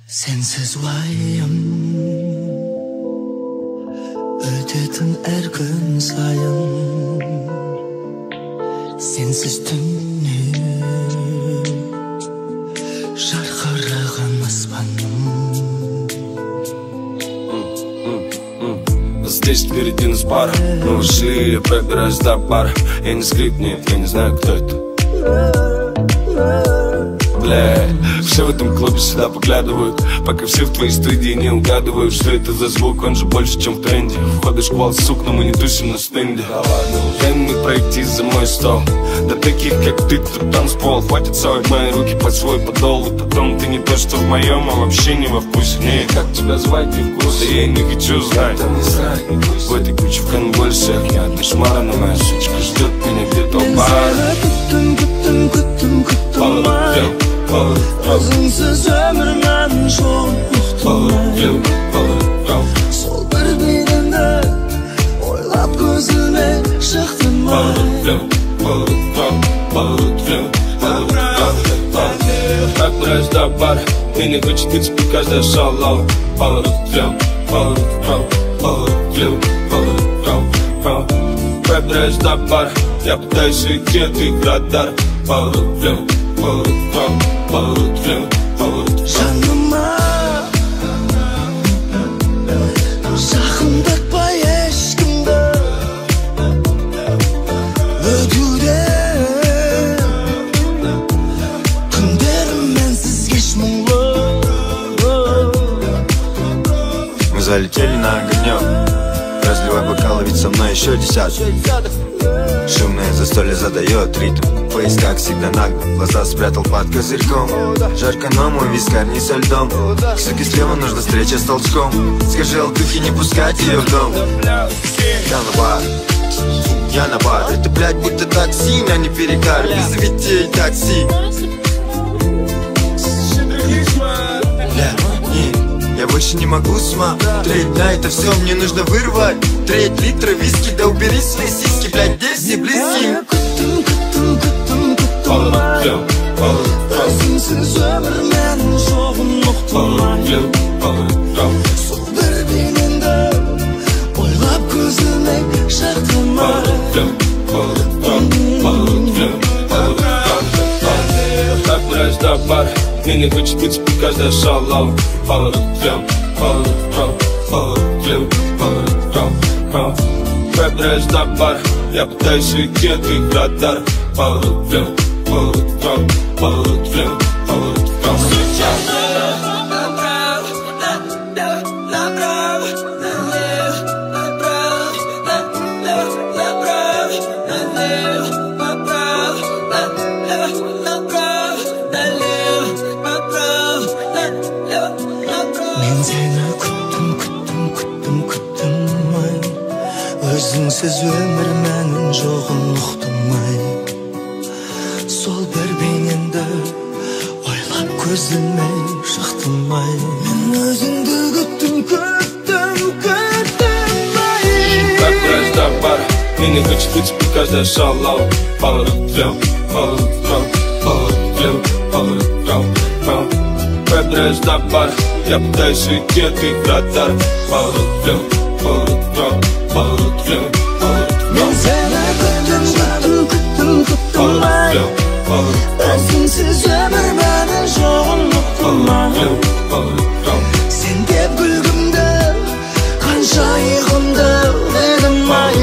Sensiz vayım ötetin her gün sayın. Sensiz tünni жарқыраған аспаным. Здесь впереди нас пара. Мы ушли, я пробираюсь до бара. Я не скрипнет, я не знаю, кто это. Блядь, все в этом клубе сюда поглядывают, пока все в твоей студии не угадывают, что это за звук, он же больше, чем в тренде. Входы шквал, сук, но мы не тусим на стенде. Дай мне пройти за мой стол. Да таких, как ты, тут танцпол. Хватит совать мои руки под свой подол. И потом ты не то, что в моем, а вообще не во вкусе. Не, как тебя звать, не вкус, да я не хочу знать. В этой куче в конвульсиях я одна шмара, но моя сучка ждет меня где-то у бара. Өзіңсіз өмір мәнін жоқтымай. Сол бір бейнеңді ойлап көзіме шықтымай. Пробираюсь до бара, меня хочет выцепить каждая шалава. Пробираюсь до бара, я пытаюсь уйти от их радара. Жаныма жақындатпай ешкімді өтуде. Күндерім менсіз кеш мұңлы. Мы залетели на огонек. Разливай бокалы, ведь со мной еще десяток. Шумное застолье задает ритм. Фейс, как всегда, нагло. Глаза спрятал под козырьком. Жарко, но мой вискарь не со льдом. К суке слева нужна встреча с толчком. Скажи Алтухе не пускать ее в дом. Я на бар, я на бар. Это, блядь, будто такси, а не перегар. Вызовите ей такси. Я больше не могу смотреть на это все, мне нужно вырвать треть литра виски, да убери свои сиськи, блядь, здесь не близкие. Өзіңсіз өмір мәнін жоғын ұқтымай. Сол бір бейнеңді ойлап көзіме шықтымай. Пробираюсь до бара, меня хочет выцепить каждая шалава. Пробираюсь до бара, я пытаюсь уйти от их радара. Мен сені күттім-ай. Өзіңсіз өмір мәнін жоғын ұқтымай. Сол бір бейнеңді ойлап көзіме шықтымай. Мен өзіңді күттім-ай. Пробираюсь до бара, меня хочет выцепить каждая шалава. Пробираюсь до бара, я пытаюсь уйти от их радара. Мен сені күттім-ай. Өзіңсіз өмір мәнін жоғын ұқтымай. Сен деп күлгімді, қанша иығымды едім-ай.